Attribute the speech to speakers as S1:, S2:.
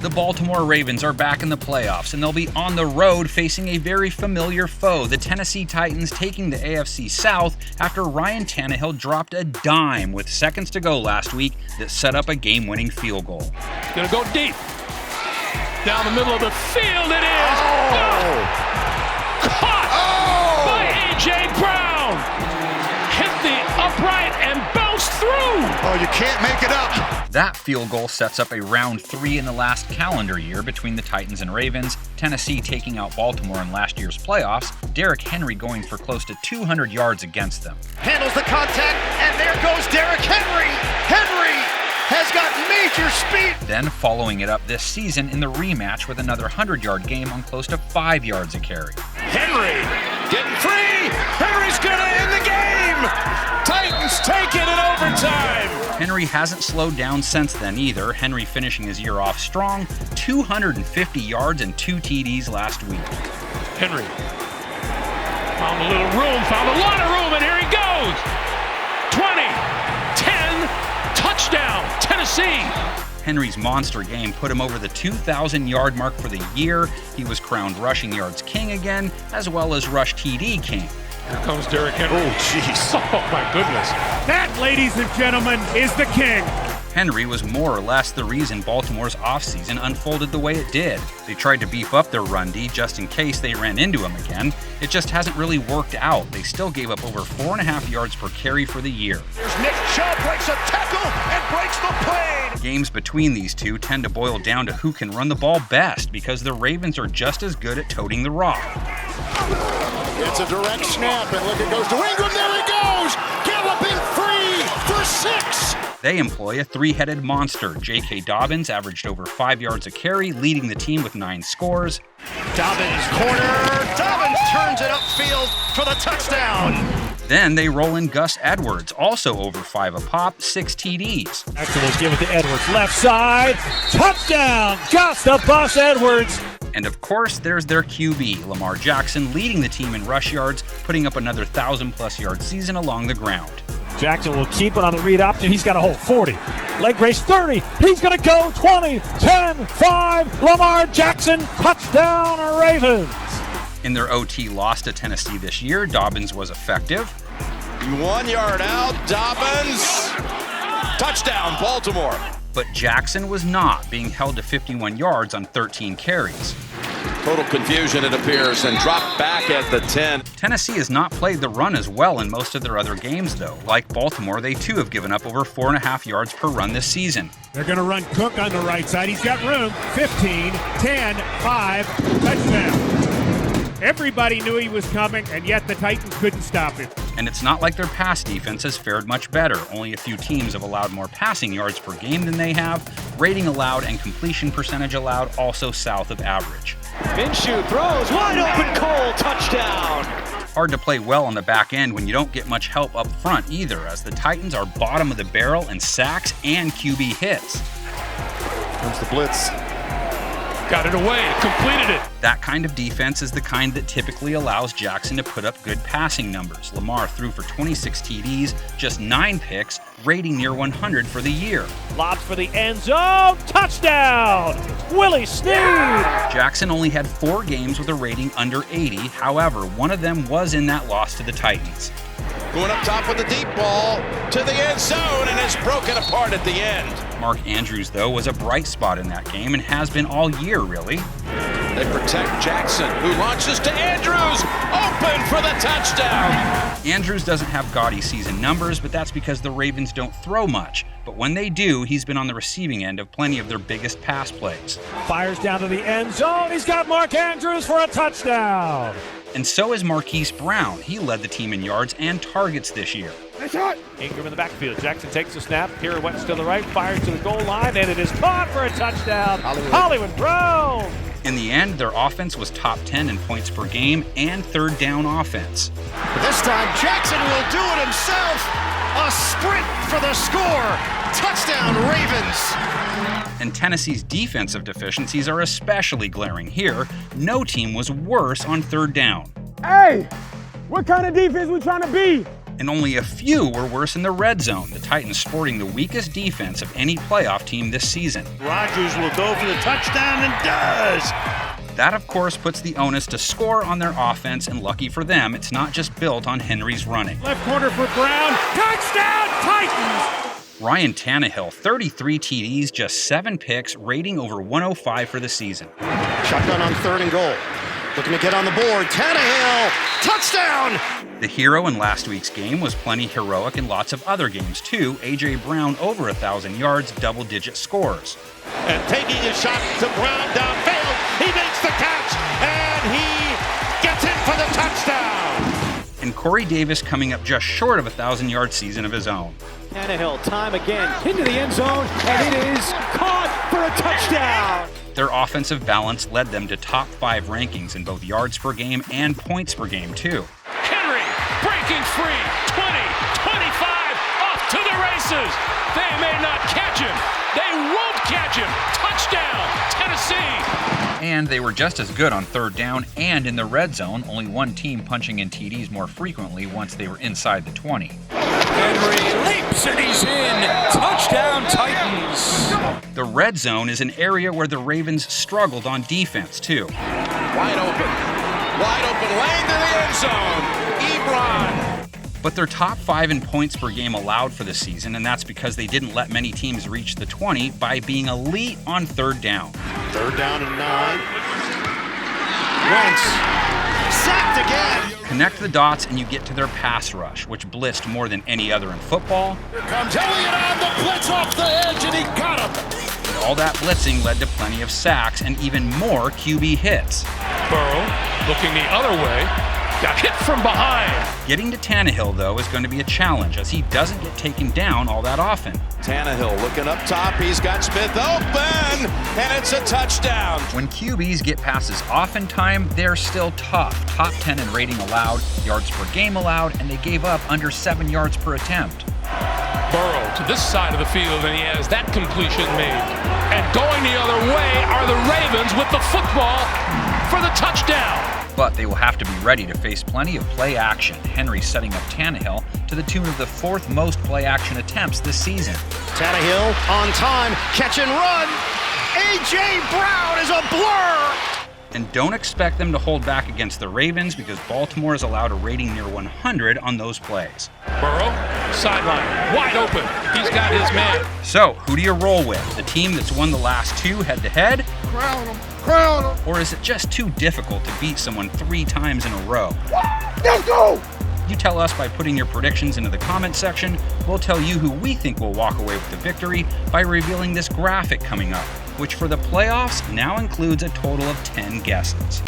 S1: The Baltimore Ravens are back in the playoffs, and they'll be on the road facing a very familiar foe, the Tennessee Titans, taking the AFC South after Ryan Tannehill dropped a dime with seconds to go last week that set up a game-winning field goal.
S2: Gonna go deep. Down the middle of the field it is! Caught by A.J. Brown! Hit the upright and bounced through!
S3: Oh, you can't make it up!
S1: That field goal sets up a round 3 in the last calendar year between the Titans and Ravens, Tennessee taking out Baltimore in last year's playoffs, Derrick Henry going for close to 200 yards against them.
S3: Handles the contact, and there goes Derrick Henry! Henry has got major speed!
S1: Then following it up this season in the rematch with another 100-yard game on close to 5 yards a carry.
S2: Henry getting free! Henry's gonna end the game! Titans take it in overtime!
S1: Henry hasn't slowed down since then either, Henry finishing his year off strong, 250 yards and 2 TDs last week.
S2: Henry found a little room, found a lot of room, and here he goes! 20, 10, touchdown, Tennessee!
S1: Henry's monster game put him over the 2,000-yard mark for the year. He was crowned rushing yards king again, as well as rush TD king.
S2: Here comes Derrick Henry.
S3: Oh, jeez.
S2: Oh, my goodness.
S4: That, ladies and gentlemen, is the king.
S1: Henry was more or less the reason Baltimore's offseason unfolded the way it did. They tried to beef up their run D just in case they ran into him again. It just hasn't really worked out. They still gave up over 4.5 yards per carry for the year.
S3: There's Nick Chubb, breaks a tackle and breaks the plane!
S1: Games between these two tend to boil down to who can run the ball best because the Ravens are just as good at toting the rock.
S3: It's a direct snap, and look, it goes to Ingram, there he goes! Galloping free for 6!
S1: They employ a three-headed monster. J.K. Dobbins averaged over 5 yards a carry, leading the team with 9 scores.
S3: Dobbins corner, Dobbins turns it upfield for the touchdown!
S1: Then they roll in Gus Edwards, also over 5 a pop, 6 TDs.
S4: Jackson will give it to Edwards, left side, touchdown, Gus the Bus Edwards.
S1: And of course, there's their QB, Lamar Jackson, leading the team in rush yards, putting up another 1,000-plus yard season along the ground.
S4: Jackson will keep it on the read option. He's got a hold 40. Leg race 30. He's going to go 20, 10, 5. Lamar Jackson, touchdown Ravens.
S1: In their OT loss to Tennessee this year, Dobbins was effective.
S5: 1 yard out, Dobbins. Touchdown, Baltimore.
S1: But Jackson was not, being held to 51 yards on 13 carries.
S5: Total confusion, it appears, and dropped back at the 10.
S1: Tennessee has not played the run as well in most of their other games, though. Like Baltimore, they too have given up over 4.5 yards per run this season.
S4: They're going to run Cook on the right side. He's got room. 15, 10, 5, touchdown. Everybody knew he was coming, and yet the Titans couldn't stop him.
S1: And it's not like their pass defense has fared much better. Only a few teams have allowed more passing yards per game than they have. Rating allowed and completion percentage allowed also south of average.
S6: Minshew throws, wide open Cole, touchdown!
S1: Hard to play well on the back end when you don't get much help up front either, as the Titans are bottom of the barrel in sacks and QB hits.
S3: Comes the blitz.
S2: Got it away, completed it.
S1: That kind of defense is the kind that typically allows Jackson to put up good passing numbers. Lamar threw for 26 TDs, just 9 picks, rating near 100 for the year.
S4: Lobs for the end zone, touchdown! Willie Snead!
S1: Jackson only had 4 games with a rating under 80. However, one of them was in that loss to the Titans.
S5: Going up top with the deep ball to the end zone, and it's broken apart at the end.
S1: Mark Andrews, though, was a bright spot in that game and has been all year, really.
S5: They protect Jackson, who launches to Andrews, open for the touchdown.
S1: Andrews doesn't have gaudy season numbers, but that's because the Ravens don't throw much. But when they do, he's been on the receiving end of plenty of their biggest pass plays.
S4: Fires down to the end zone. He's got Mark Andrews for a touchdown.
S1: And so is Marquise Brown. He led the team in yards and targets this year.
S4: Ingram in the backfield. Jackson takes the snap. Pirouettes to the right, fires to the goal line, and it is caught for a touchdown. Hollywood Brown.
S1: In the end, their offense was top 10 in points per game and third down offense.
S3: This time, Jackson will do it himself. A sprint for the score. Touchdown, Ravens.
S1: And Tennessee's defensive deficiencies are especially glaring here. No team was worse on third down.
S7: Hey, what kind of defense we trying to be?
S1: and only a few were worse in the red zone, the Titans sporting the weakest defense of any playoff team this season.
S3: Rodgers will go for the touchdown and does.
S1: That, of course, puts the onus to score on their offense, and lucky for them, it's not just built on Henry's running.
S4: Left corner for Brown. Touchdown, Titans!
S1: Ryan Tannehill, 33 TDs, just 7 picks, rating over 105 for the season.
S3: Shotgun on 3rd and goal. Looking to get on the board. Tannehill, touchdown!
S1: The hero in last week's game was plenty heroic in lots of other games, too. A.J. Brown over 1,000 yards, double-digit scores.
S5: And taking a shot to Brown downfield. He makes the catch, and he gets in for the touchdown.
S1: And Corey Davis coming up just short of a 1,000-yard season of his own.
S6: Tannehill, time again, into the end zone, and it is caught for a touchdown.
S1: Their offensive balance led them to top 5 rankings in both yards per game and points per game, too.
S2: Henry breaking free. 20, 25, off to the races. They may not catch him. They won't catch him. Touchdown, Tennessee.
S1: And they were just as good on 3rd down and in the red zone, only one team punching in TDs more frequently once they were inside the 20.
S7: Henry leaps and he's in. Touchdown, Titans.
S1: The red zone is an area where the Ravens struggled on defense, too.
S5: Wide open lane to the end zone. Ebron.
S1: But they're top 5 in points per game allowed for the season, and that's because they didn't let many teams reach the 20 by being elite on 3rd down.
S3: 3rd down and 9. Wentz, sacked again.
S1: Connect the dots and you get to their pass rush, which blitzed more than any other in football.
S3: Here comes Elliott on the blitz off the edge, and he got him.
S1: And all that blitzing led to plenty of sacks and even more QB hits.
S2: Burrow looking the other way. Got hit from behind.
S1: Getting to Tannehill, though, is going to be a challenge as he doesn't get taken down all that often.
S5: Tannehill looking up top. He's got Smith open, and it's a touchdown.
S1: When QBs get passes oftentimes, they're still tough. Top 10 in rating allowed, yards per game allowed, and they gave up under 7 yards per attempt.
S2: Burrow to this side of the field, and he has that completion made. And going the other way are the Ravens with the football for the touchdown.
S1: But they will have to be ready to face plenty of play action. Henry setting up Tannehill to the tune of the 4th most play action attempts this season.
S3: Tannehill on time, catch and run. A.J. Brown is a blur.
S1: And don't expect them to hold back against the Ravens because Baltimore is allowed a rating near 100 on those plays.
S2: Burrow, sideline, wide open. He's got his man.
S1: So, who do you roll with? The team that's won the last 2 head-to-head?
S3: Crown him.
S1: Or is it just too difficult to beat someone 3 times in a row?
S3: Let's go.
S1: You tell us by putting your predictions into the comment section. We'll tell you who we think will walk away with the victory by revealing this graphic coming up, which for the playoffs now includes a total of 10 guesses.